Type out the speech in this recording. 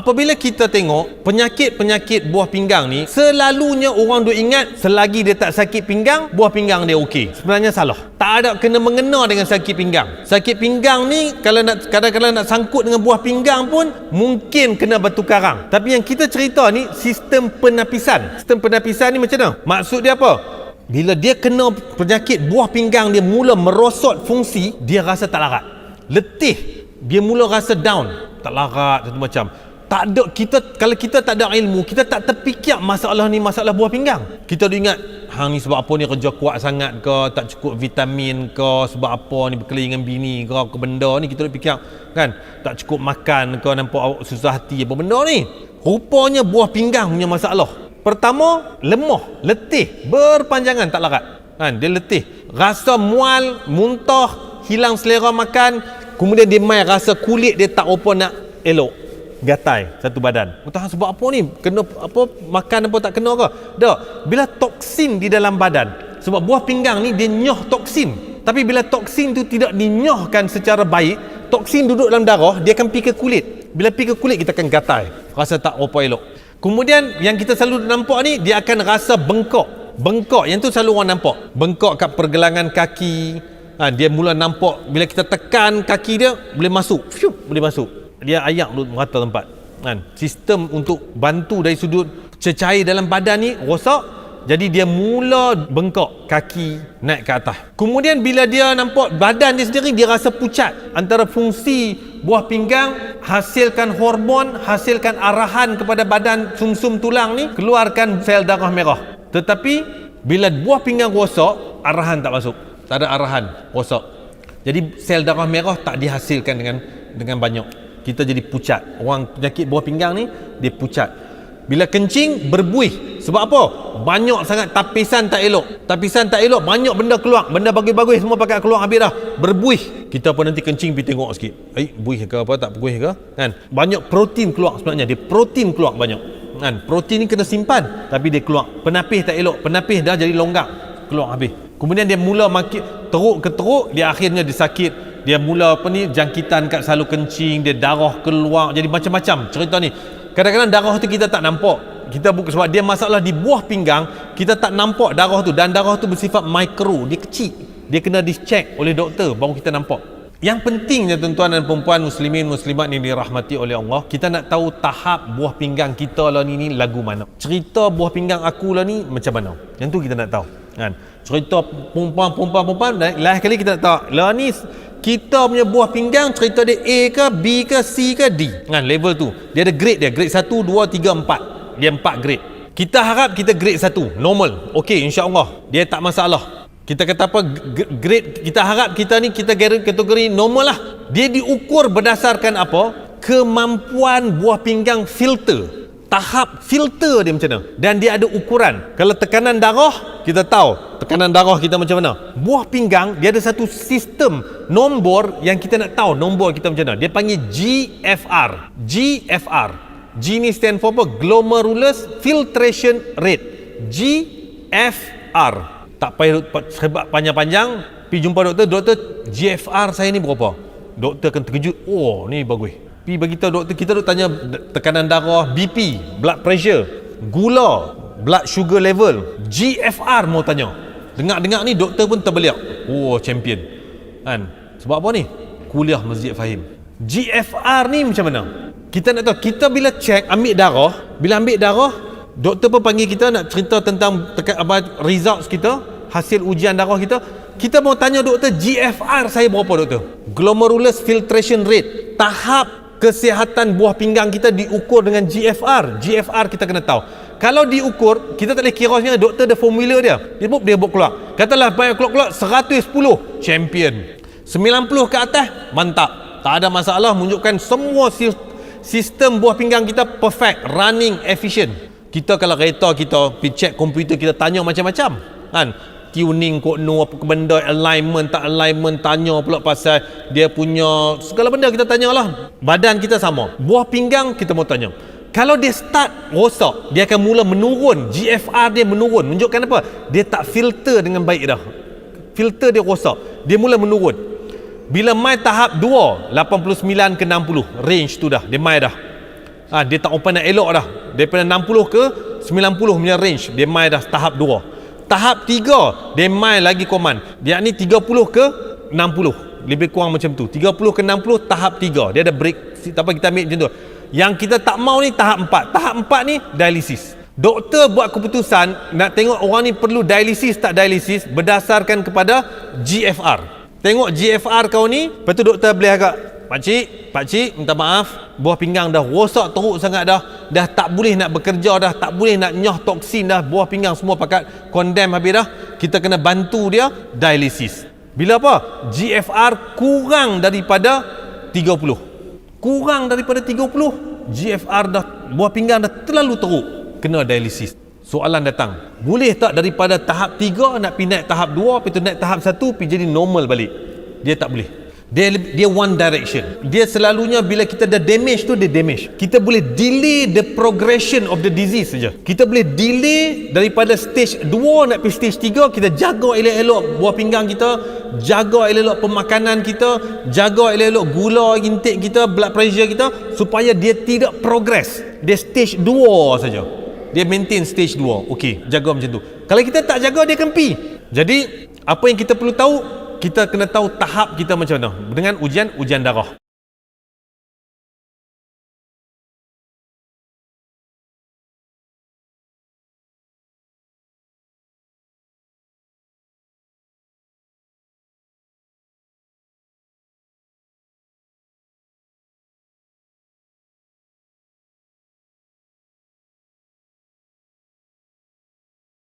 apabila kita tengok penyakit-penyakit buah pinggang ni, selalunya orang duk ingat selagi dia tak sakit pinggang, buah pinggang dia okey. Sebenarnya salah. Tak ada kena-mengena dengan sakit pinggang. Sakit pinggang ni kalau nak kadang-kadang nak sangkut dengan buah pinggang pun mungkin kena batu karang. Tapi yang kita cerita ni sistem penapisan. Sistem penapisan ni macam mana? Maksud dia apa? Bila dia kena penyakit buah pinggang, dia mula merosot fungsi, dia rasa tak larat. Letih, dia mula rasa down, tak larat satu macam. Tak ada, kalau kita tak ada ilmu, kita tak terfikir masalah ni masalah buah pinggang. Kita dah ingat hang ni sebab apa ni, kerja kuat sangat ke, tak cukup vitamin ke, sebab apa ni berkelahi dengan bini ke benda ni, kita dah fikir kan, tak cukup makan ke, nampak awak susah hati apa benda ni. Rupanya buah pinggang punya masalah. Pertama, lemah, letih, berpanjangan tak larat kan, dia letih, rasa mual, muntah, hilang selera makan, kemudian dia mai rasa kulit dia tak apa nak elok, gatai satu badan. Entah sebab apa ni, kena apa, makan apa tak kena ke. Dah, bila toksin di dalam badan, sebab buah pinggang ni dia nyoh toksin. Tapi bila toksin tu tidak dinyohkan secara baik, toksin duduk dalam darah, dia akan pergi ke kulit. Bila pergi ke kulit, kita akan gatai, rasa tak apa elok. Kemudian yang kita selalu nampak ni, dia akan rasa bengkak. Bengkak, yang tu selalu orang nampak. Bengkak kat pergelangan kaki. Dia mula nampak bila kita tekan kaki dia, boleh masuk. Boleh masuk. Dia ayak duduk merata tempat kan. Sistem untuk bantu dari sudut cecair dalam badan ni rosak, jadi dia mula bengkak kaki naik ke atas. Kemudian bila dia nampak badan dia sendiri, dia rasa pucat. Antara fungsi buah pinggang, hasilkan hormon, hasilkan arahan kepada badan sumsum tulang ni, keluarkan sel darah merah. Tetapi bila buah pinggang rosak, arahan tak masuk, tak ada arahan, rosak. Jadi sel darah merah tak dihasilkan dengan banyak. Kita jadi pucat. Orang penyakit buah pinggang ni, dia pucat. Bila kencing, berbuih. Sebab apa? Banyak sangat tapisan tak elok. Tapisan tak elok, banyak benda keluar. Benda bagus-bagus semua pakai keluar habis dah. Berbuih. Kita pun nanti kencing pergi tengok sikit. Buih ke apa, tak buih ke? Kan? Banyak protein keluar sebenarnya. Dia protein keluar banyak. Kan? Protein ni kena simpan, tapi dia keluar. Penapis tak elok. Penapis dah jadi longgar. Keluar habis. Kemudian dia mula makin teruk ke teruk, dia akhirnya dia sakit. Dia mula jangkitan kat salu kencing, dia darah keluar, jadi macam-macam cerita ni. Kadang-kadang darah tu kita tak nampak. Kita bukan sebab dia masalah di buah pinggang, kita tak nampak darah tu, dan darah tu bersifat mikro, dia kecil. Dia kena dicheck oleh doktor baru kita nampak. Yang pentingnya tuan-tuan dan puan-puan, muslimin muslimat yang dirahmati oleh Allah, kita nak tahu tahap buah pinggang kita lah ni lagu mana. Cerita buah pinggang aku lah ni macam mana. Yang tu kita nak tahu. Kan? Cerita perempuan, lain kali kita nak tahu lah ni kita punya buah pinggang, cerita dia A ke B ke C ke D kan, level tu dia ada grade dia, grade 1, 2, 3, 4. Dia 4 grade. Kita harap kita grade 1 normal, okey, insya-Allah dia tak masalah. Kita kata apa, grade kita harap kita ni, kita kategori normal lah. Dia diukur berdasarkan apa? Kemampuan buah pinggang filter. Tahap filter dia macam mana, dan dia ada ukuran. Kalau tekanan darah, kita tahu tekanan darah kita macam mana. Buah pinggang dia ada satu sistem nombor yang kita nak tahu nombor kita macam mana. Dia panggil GFR. GFR, G ni stand for apa? Glomerulus Filtration Rate. GFR. Tak payah sebab panjang-panjang, pergi jumpa doktor, GFR saya ni berapa? Doktor akan terkejut, oh ni bagus. Pergi bagi tahu doktor, kita duk tanya tekanan darah, BP, blood pressure, gula, blood sugar level, GFR mau tanya. Dengar-dengar ni doktor pun terbeliak. Oh, champion. Kan? Sebab apa ni? Kuliah Masjid Fahim. GFR ni macam mana? Kita nak tahu, kita bila check, ambil darah, doktor pun panggil kita nak cerita tentang results kita, hasil ujian darah kita. Kita mau tanya doktor, GFR saya berapa doktor? Glomerulus Filtration Rate. Tahap kesihatan buah pinggang kita diukur dengan GFR. GFR kita kena tahu. Kalau diukur, kita tak boleh kira sebenarnya, doktor ada formula dia. Dia buat keluar. Katalah banyak keluar 110, champion. 90 ke atas, mantap. Tak ada masalah, menunjukkan semua sistem buah pinggang kita perfect, running, efficient. Kita kalau kereta kita pergi check komputer, kita tanya macam-macam. Kan? Tuning kok apa benda, alignment tak alignment, tanya pula pasal dia punya segala benda kita tanyalah. Badan kita sama, buah pinggang kita mau tanya. Kalau dia start rosak, dia akan mula menurun, GFR dia menurun. Menunjukkan apa? Dia tak filter dengan baik dah. Filter dia rosak, dia mula menurun. Bila mai tahap 2, 89 ke 60, range tu dah, dia mai dah. Dia tak open nak elok dah. Daripada 60 ke 90 punya range, dia main dah tahap 2. Tahap 3, dia main lagi command. Dia ni 30 ke 60. Lebih kurang macam tu. 30 ke 60 tahap 3. Dia ada break. Tak apa, kita ambil macam tu. Yang kita tak mau ni tahap 4. Tahap 4 ni dialisis. Doktor buat keputusan nak tengok orang ni perlu dialisis tak dialisis berdasarkan kepada GFR. Tengok GFR kau ni, lepas tu doktor boleh agak, Pakcik, minta maaf, buah pinggang dah rosak teruk sangat dah tak boleh nak bekerja dah, tak boleh nak nyoh toksin dah, buah pinggang semua pakat condemn habis dah. Kita kena bantu dia dialisis. Bila apa? GFR kurang daripada 30. Kurang daripada 30, GFR dah, buah pinggang dah terlalu teruk, kena dialisis. Soalan datang, boleh tak daripada tahap 3 nak pergi naik tahap 2, lepas tu naik tahap 1 pergi jadi normal balik? Dia tak boleh. Dia one direction. Dia selalunya bila kita dah damage tu, dia damage. Kita boleh delay the progression of the disease saja. Kita boleh delay daripada stage 2 nak pergi stage 3. Kita jaga elok-elok buah pinggang kita, jaga elok-elok pemakanan kita, jaga elok-elok gula intake kita, blood pressure kita, supaya dia tidak progress. Dia stage 2 saja. Dia maintain stage 2. Okey, jaga macam tu. Kalau kita tak jaga, dia akan pergi. Jadi apa yang kita perlu tahu, kita kena tahu tahap kita macam mana dengan ujian darah.